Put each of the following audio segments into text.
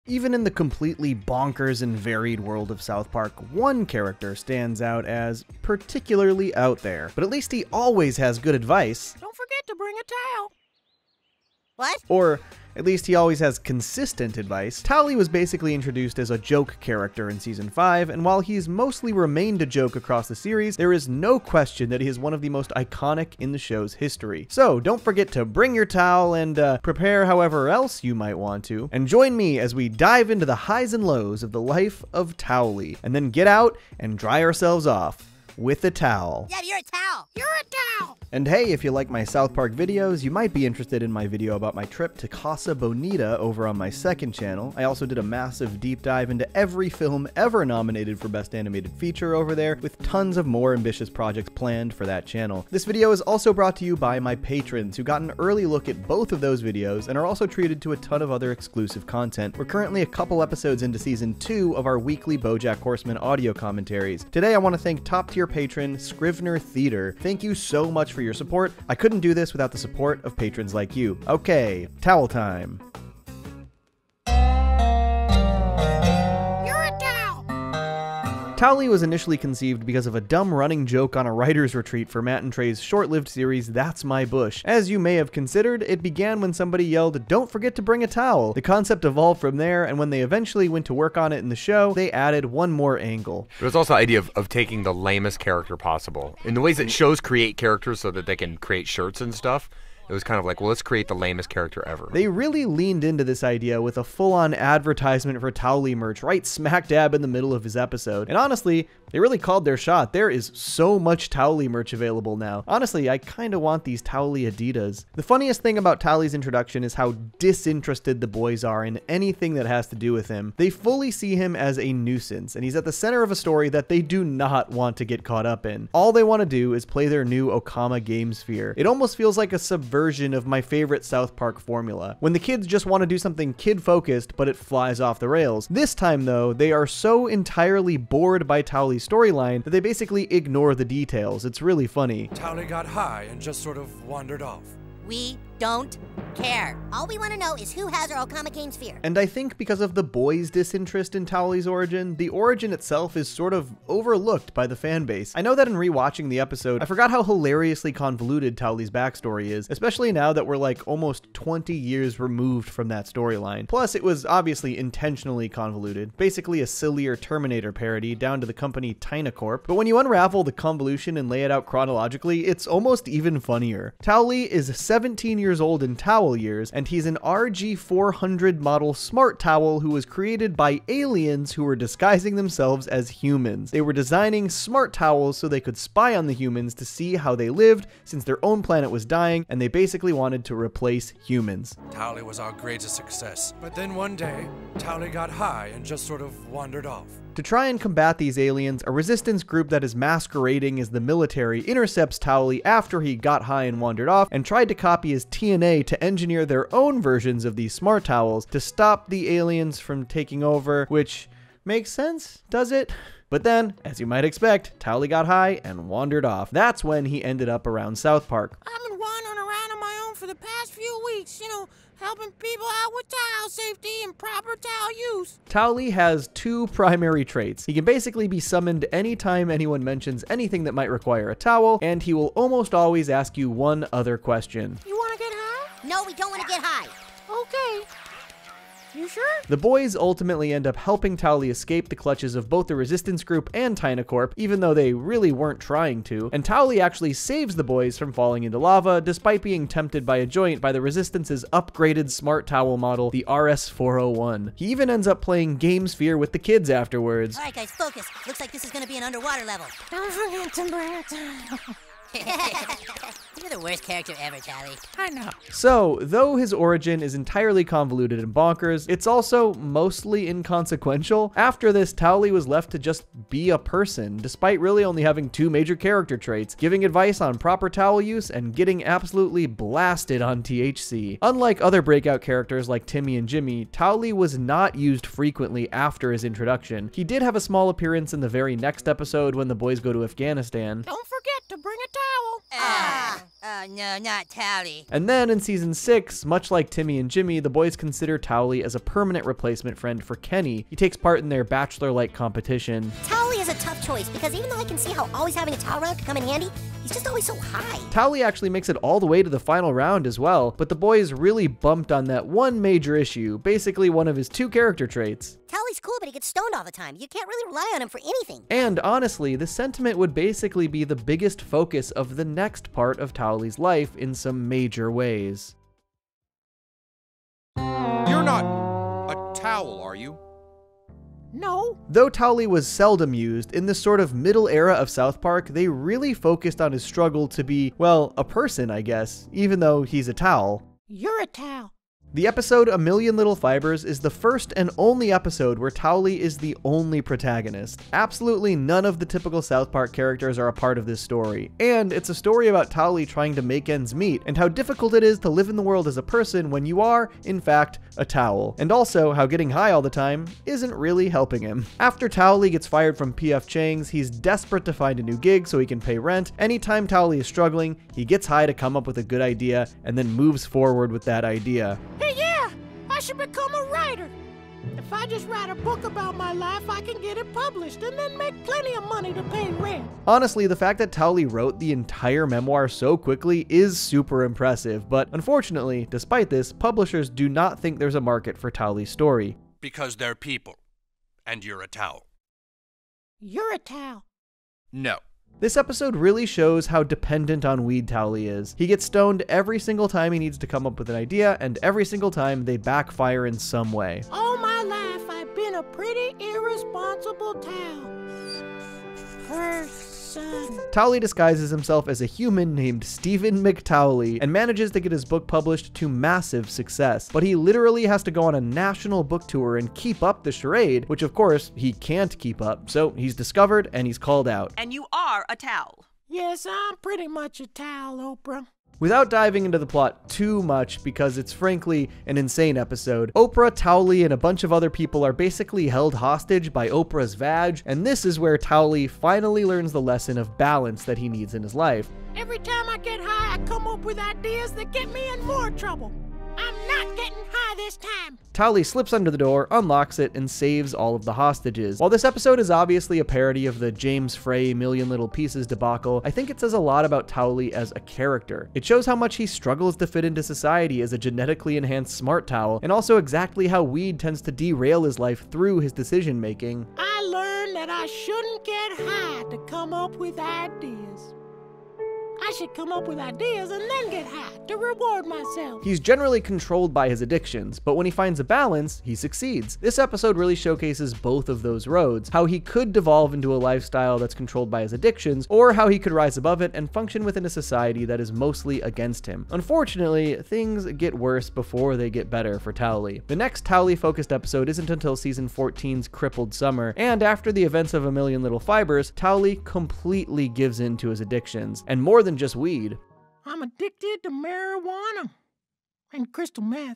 Even in the completely bonkers and varied world of South Park, one character stands out as particularly out there. But at least he always has good advice. Don't forget to bring a towel. What? Or at least he always has consistent advice. Towelie was basically introduced as a joke character in Season 5, and while he's mostly remained a joke across the series, there is no question that he is one of the most iconic in the show's history. So don't forget to bring your towel and prepare however else you might want to, and join me as we dive into the highs and lows of the life of Towelie, and then get out and dry ourselves off with a towel. Yeah, you're a towel. You're a towel. And hey, if you like my South Park videos, you might be interested in my video about my trip to Casa Bonita over on my second channel. I also did a massive deep dive into every film ever nominated for Best Animated Feature over there, with tons of more ambitious projects planned for that channel. This video is also brought to you by my patrons, who got an early look at both of those videos and are also treated to a ton of other exclusive content. We're currently a couple episodes into Season 2 of our weekly BoJack Horseman audio commentaries. Today I want to thank top-tier patron Scrivener Theater. Thank you so much for your support. I couldn't do this without the support of patrons like you. Okay, towel time. Towelie was initially conceived because of a dumb running joke on a writer's retreat for Matt and Trey's short-lived series That's My Bush. As you may have considered, it began when somebody yelled, "Don't forget to bring a towel." The concept evolved from there, and when they eventually went to work on it in the show, they added one more angle. There's also the idea of taking the lamest character possible. In the ways that shows create characters so that they can create shirts and stuff, it was kind of like, well, let's create the lamest character ever. They really leaned into this idea with a full-on advertisement for Towelie merch right smack dab in the middle of his episode. And honestly, they really called their shot. There is so much Towelie merch available now. Honestly, I kind of want these Towelie Adidas. The funniest thing about Towelie's introduction is how disinterested the boys are in anything that has to do with him. They fully see him as a nuisance, and he's at the center of a story that they do not want to get caught up in. All they want to do is play their new Okama game sphere. It almost feels like a subversion of my favorite South Park formula, when the kids just want to do something kid-focused, but it flies off the rails. This time, though, they are so entirely bored by Towelie's storyline that they basically ignore the details. It's really funny. Towelie got high and just sort of wandered off. We don't care. All we want to know is who has our Okama game sphere. And I think because of the boys' disinterest in Towelie's origin, the origin itself is sort of overlooked by the fan base. I know that in rewatching the episode, I forgot how hilariously convoluted Towelie's backstory is, especially now that we're like almost 20 years removed from that storyline. Plus, it was obviously intentionally convoluted, basically a sillier Terminator parody down to the company Tynacorp. But when you unravel the convolution and lay it out chronologically, it's almost even funnier. Towelie is 17 years old in towel years, and he's an RG400 model smart towel who was created by aliens who were disguising themselves as humans. They were designing smart towels so they could spy on the humans to see how they lived since their own planet was dying, and they basically wanted to replace humans. Towelie was our greatest success, but then one day, Towelie got high and just sort of wandered off. To try and combat these aliens, a resistance group that is masquerading as the military intercepts Towelie after he got high and wandered off, and tried to copy his TNA to engineer their own versions of these smart towels to stop the aliens from taking over, which makes sense, does it? But then, as you might expect, Towelie got high and wandered off. That's when he ended up around South Park. I've been wandering around on my own for the past few weeks, helping people out with towel safety and proper towel use. Towelie has two primary traits. He can basically be summoned anytime anyone mentions anything that might require a towel, and he will almost always ask you one other question. You want to get high? No, we don't want to get high. Okay. You sure? The boys ultimately end up helping Towelie escape the clutches of both the resistance group and Tynacorp, even though they really weren't trying to, and Towelie actually saves the boys from falling into lava, despite being tempted by a joint by the Resistance's upgraded smart towel model, the RS-401. He even ends up playing Game Sphere with the kids afterwards. Alright guys, focus. Looks like this is gonna be an underwater level. Don't forget to bring a towel. You're the worst character ever, Towelie. I know. So, though his origin is entirely convoluted and bonkers, it's also mostly inconsequential. After this, Towelie was left to just be a person, despite really only having two major character traits, giving advice on proper towel use and getting absolutely blasted on THC. Unlike other breakout characters like Timmy and Jimmy, Towelie was not used frequently after his introduction. He did have a small appearance in the very next episode when the boys go to Afghanistan. Don't forget to bring a towel. No, not Towelie. And then in season 6, much like Timmy and Jimmy, the boys consider Towelie as a permanent replacement friend for Kenny. He takes part in their bachelor-like competition. Towelie is a tough choice because even though I can see how always having a towel around could come in handy, he's just always so high. Towelie actually makes it all the way to the final round as well, but the boys really bumped on that one major issue, basically one of his 2 character traits. Towelie's cool, but he gets stoned all the time. You can't really rely on him for anything. And honestly, the sentiment would basically be the biggest focus of the next part of Towelie's life in some major ways. You're not a towel, are you? No. Though Towelie was seldom used, in this sort of middle era of South Park, they really focused on his struggle to be, well, a person, I guess, even though he's a towel. You're a towel. The episode A Million Little Fibers is the first and only episode where Towelie is the only protagonist. Absolutely none of the typical South Park characters are a part of this story. And it's a story about Towelie trying to make ends meet, and how difficult it is to live in the world as a person when you are, in fact, a towel. And also how getting high all the time isn't really helping him. After Towelie gets fired from PF Chang's, he's desperate to find a new gig so he can pay rent. Anytime Towelie is struggling, he gets high to come up with a good idea, and then moves forward with that idea. Hey, yeah, I should become a writer. If I just write a book about my life, I can get it published and then make plenty of money to pay rent. Honestly, the fact that Towelie wrote the entire memoir so quickly is super impressive, but unfortunately, despite this, publishers do not think there's a market for Towelie's story. Because they're people, and you're a towel. You're a towel. No. This episode really shows how dependent on weed Towelie is. He gets stoned every single time he needs to come up with an idea, and every single time they backfire in some way. All my life, I've been a pretty irresponsible towel. Person. Towelie disguises himself as a human named Stephen McTowelie and manages to get his book published to massive success. But he literally has to go on a national book tour and keep up the charade, which of course he can't keep up. So he's discovered and he's called out. And you are a towel. Yes, I'm pretty much a towel, Oprah. Without diving into the plot too much, because it's frankly an insane episode, Oprah, Towelie, and a bunch of other people are basically held hostage by Oprah's vag, and this is where Towelie finally learns the lesson of balance that he needs in his life. Every time I get high, I come up with ideas that get me in more trouble. I'm not getting high this time. Towelie slips under the door, unlocks it, and saves all of the hostages. While this episode is obviously a parody of the James Frey Million Little Pieces debacle, I think it says a lot about Towelie as a character. It shows how much he struggles to fit into society as a genetically enhanced smart towel, and also exactly how weed tends to derail his life through his decision making. I learned that I shouldn't get high to come up with ideas. I should come up with ideas and then get high to reward myself. He's generally controlled by his addictions, but when he finds a balance, he succeeds. This episode really showcases both of those roads, how he could devolve into a lifestyle that's controlled by his addictions, or how he could rise above it and function within a society that is mostly against him. Unfortunately, things get worse before they get better for Towelie. The next Towelie-focused episode isn't until season 14's Crippled Summer, and after the events of A Million Little Fibers, Towelie completely gives in to his addictions, and more than just weed. I'm addicted to marijuana and crystal meth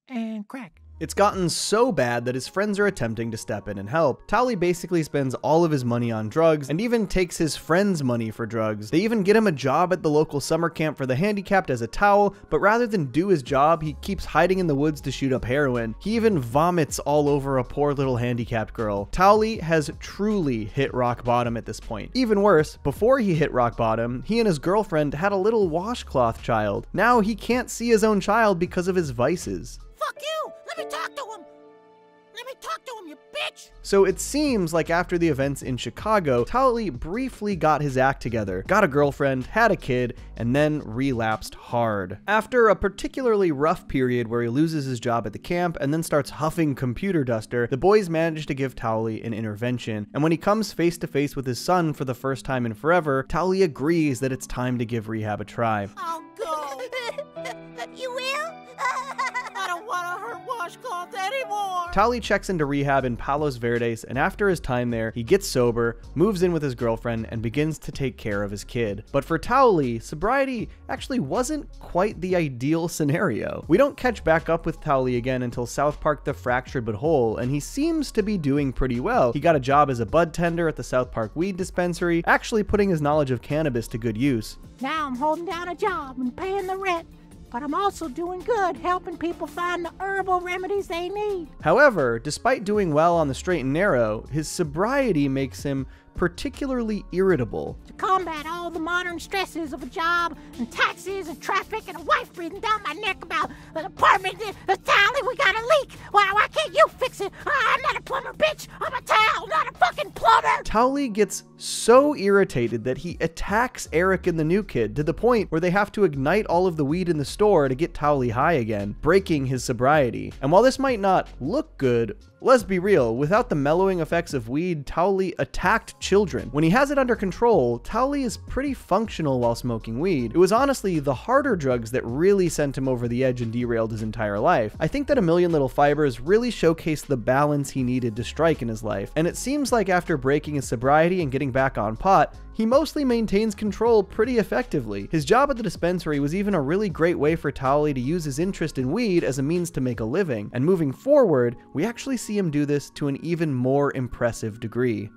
and crack. It's gotten so bad that his friends are attempting to step in and help. Towelie basically spends all of his money on drugs and even takes his friends' money for drugs. They even get him a job at the local summer camp for the handicapped as a towel, but rather than do his job, he keeps hiding in the woods to shoot up heroin. He even vomits all over a poor little handicapped girl. Towelie has truly hit rock bottom at this point. Even worse, before he hit rock bottom, he and his girlfriend had a little washcloth child. Now he can't see his own child because of his vices. Fuck you! Let me talk to him! Let me talk to him, you bitch! So it seems like after the events in Chicago, Towelie briefly got his act together, got a girlfriend, had a kid, and then relapsed hard. After a particularly rough period where he loses his job at the camp and then starts huffing computer duster, the boys manage to give Towelie an intervention. And when he comes face to face with his son for the first time in forever, Towelie agrees that it's time to give rehab a try. I'll go. You will? I don't want to hurt washcloth anymore. Towelie checks into rehab in Palos Verdes, and after his time there, he gets sober, moves in with his girlfriend, and begins to take care of his kid. But for Towelie, sobriety actually wasn't quite the ideal scenario. We don't catch back up with Towelie again until South Park: The Fractured But Whole, and he seems to be doing pretty well. He got a job as a bud tender at the South Park weed dispensary, actually putting his knowledge of cannabis to good use. Now I'm holding down a job and paying the rent, but I'm also doing good helping people find the herbal remedies they need. However, despite doing well on the straight and narrow, his sobriety makes him particularly irritable. To combat all the modern stresses of a job and taxes and traffic and a wife breathing down my neck about an apartment, Towelie, we got a leak. Why can't you fix it? I'm not a plumber, bitch. I'm a towel, not a fucking plumber. Towelie gets so irritated that he attacks Eric and the new kid to the point where they have to ignite all of the weed in the store to get Towelie high again, breaking his sobriety. And while this might not look good, let's be real, without the mellowing effects of weed, Towelie attacked children. When he has it under control, Towelie is pretty functional while smoking weed. It was honestly the harder drugs that really sent him over the edge and derailed his entire life. I think that A Million Little Fibers really showcased the balance he needed to strike in his life, and it seems like after breaking his sobriety and getting back on pot, he mostly maintains control pretty effectively. His job at the dispensary was even a really great way for Towelie to use his interest in weed as a means to make a living, and moving forward, we actually see him do this to an even more impressive degree.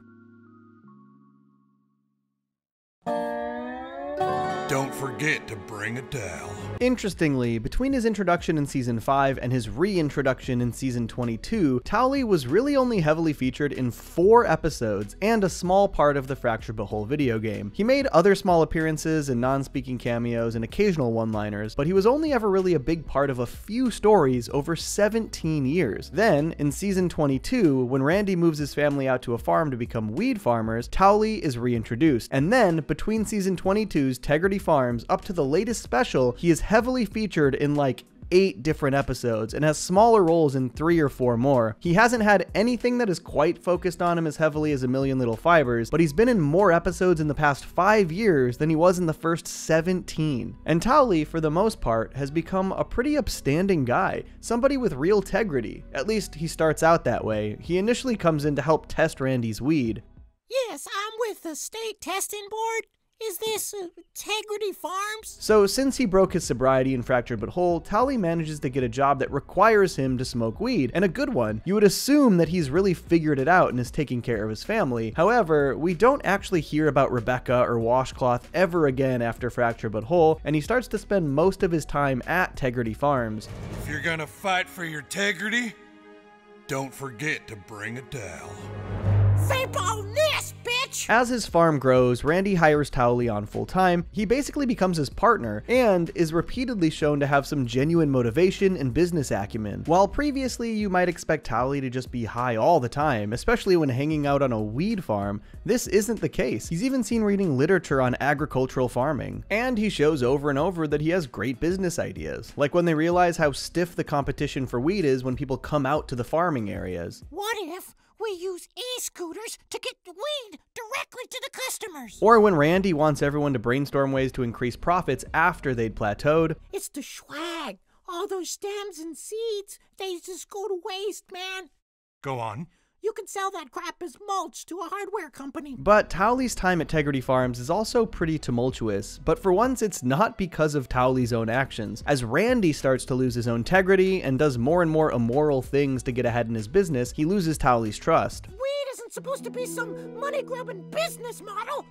Don't forget to bring a towel. Interestingly, between his introduction in Season 5 and his reintroduction in Season 22, Towelie was really only heavily featured in 4 episodes and a small part of the Fractured But Whole video game. He made other small appearances and non-speaking cameos and occasional one-liners, but he was only ever really a big part of a few stories over 17 years. Then, in Season 22, when Randy moves his family out to a farm to become weed farmers, Towelie is reintroduced. And then, between Season 22's Tegrity Farms up to the latest special, he is heavily featured in like 8 different episodes and has smaller roles in 3 or 4 more. He hasn't had anything that is quite focused on him as heavily as A Million Little Fibers, but he's been in more episodes in the past 5 years than he was in the first 17. And Towelie, for the most part, has become a pretty upstanding guy, somebody with real integrity. At least he starts out that way. He initially comes in to help test Randy's weed. Yes, I'm with the state testing board. Is this Tegrity Farms? So since he broke his sobriety in Fractured But Whole, Towelie manages to get a job that requires him to smoke weed, and a good one. You would assume that he's really figured it out and is taking care of his family. However, we don't actually hear about Rebecca or Washcloth ever again after Fractured But Whole, and he starts to spend most of his time at Tegrity Farms. If you're gonna fight for your integrity, don't forget to bring a towel. Vape on this, bitch! As his farm grows, Randy hires Towelie on full time. He basically becomes his partner and is repeatedly shown to have some genuine motivation and business acumen. While previously you might expect Towelie to just be high all the time, especially when hanging out on a weed farm, this isn't the case. He's even seen reading literature on agricultural farming. And he shows over and over that he has great business ideas, like when they realize how stiff the competition for weed is when people come out to the farming areas. What if we use e-scooters to get the weed directly to the customers? Or when Randy wants everyone to brainstorm ways to increase profits after they'd plateaued. It's the swag. All those stems and seeds, they just go to waste, man. Go on. You can sell that crap as mulch to a hardware company. But Towelie's time at Tegrity Farms is also pretty tumultuous, but for once it's not because of Towelie's own actions. As Randy starts to lose his own integrity and does more and more immoral things to get ahead in his business, he loses Towelie's trust. Weed isn't supposed to be some money-grubbing business model.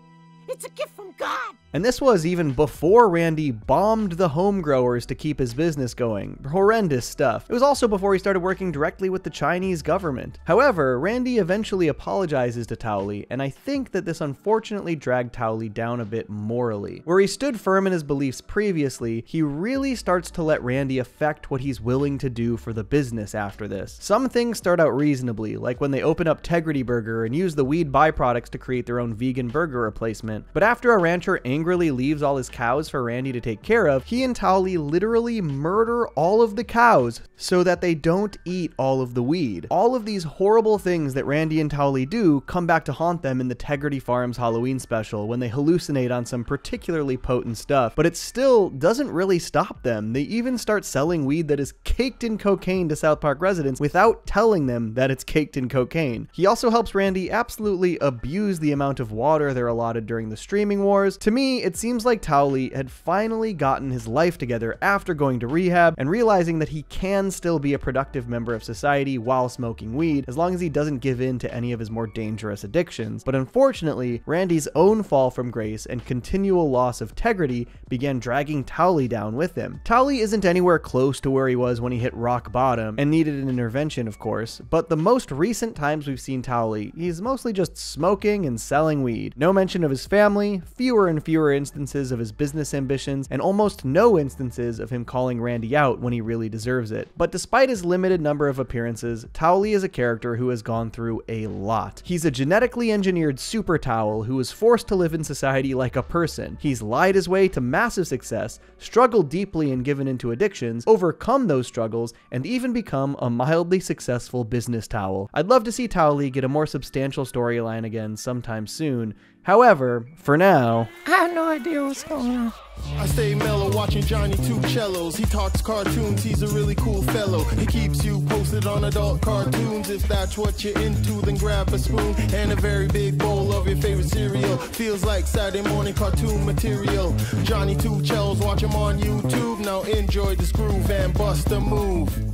It's a gift from God. And this was even before Randy bombed the home growers to keep his business going. Horrendous stuff. It was also before he started working directly with the Chinese government. However, Randy eventually apologizes to Towelie, and I think that this unfortunately dragged Towelie down a bit morally. Where he stood firm in his beliefs previously, he really starts to let Randy affect what he's willing to do for the business after this. Some things start out reasonably, like when they open up Tegrity Burger and use the weed byproducts to create their own vegan burger replacement. experiment. But after a rancher angrily leaves all his cows for Randy to take care of, he and Towelie literally murder all of the cows so that they don't eat all of the weed. All of these horrible things that Randy and Towelie do come back to haunt them in the Tegrity Farms Halloween special when they hallucinate on some particularly potent stuff, but it still doesn't really stop them. They even start selling weed that is caked in cocaine to South Park residents without telling them that it's caked in cocaine. He also helps Randy absolutely abuse the amount of water they're allotted during the streaming wars. To me, it seems like Towelie had finally gotten his life together after going to rehab and realizing that he can still be a productive member of society while smoking weed, as long as he doesn't give in to any of his more dangerous addictions. But unfortunately, Randy's own fall from grace and continual loss of integrity began dragging Towelie down with him. Towelie isn't anywhere close to where he was when he hit rock bottom and needed an intervention, of course, but the most recent times we've seen Towelie, he's mostly just smoking and selling weed. No mention of his family, fewer and fewer instances of his business ambitions, and almost no instances of him calling Randy out when he really deserves it. But despite his limited number of appearances, Towelie is a character who has gone through a lot. He's a genetically engineered super towel who was forced to live in society like a person. He's lied his way to massive success, struggled deeply and given into addictions, overcome those struggles, and even become a mildly successful business towel. I'd love to see Towelie get a more substantial storyline again sometime soon. However, for now, I have no idea what's going on. I stay mellow watching Johnny Two Cellos. He talks cartoons, he's a really cool fellow. He keeps you posted on adult cartoons. If that's what you're into, then grab a spoon and a very big bowl of your favorite cereal. Feels like Saturday morning cartoon material. Johnny Two Cellos, watch him on YouTube. Now enjoy this groove and bust a move.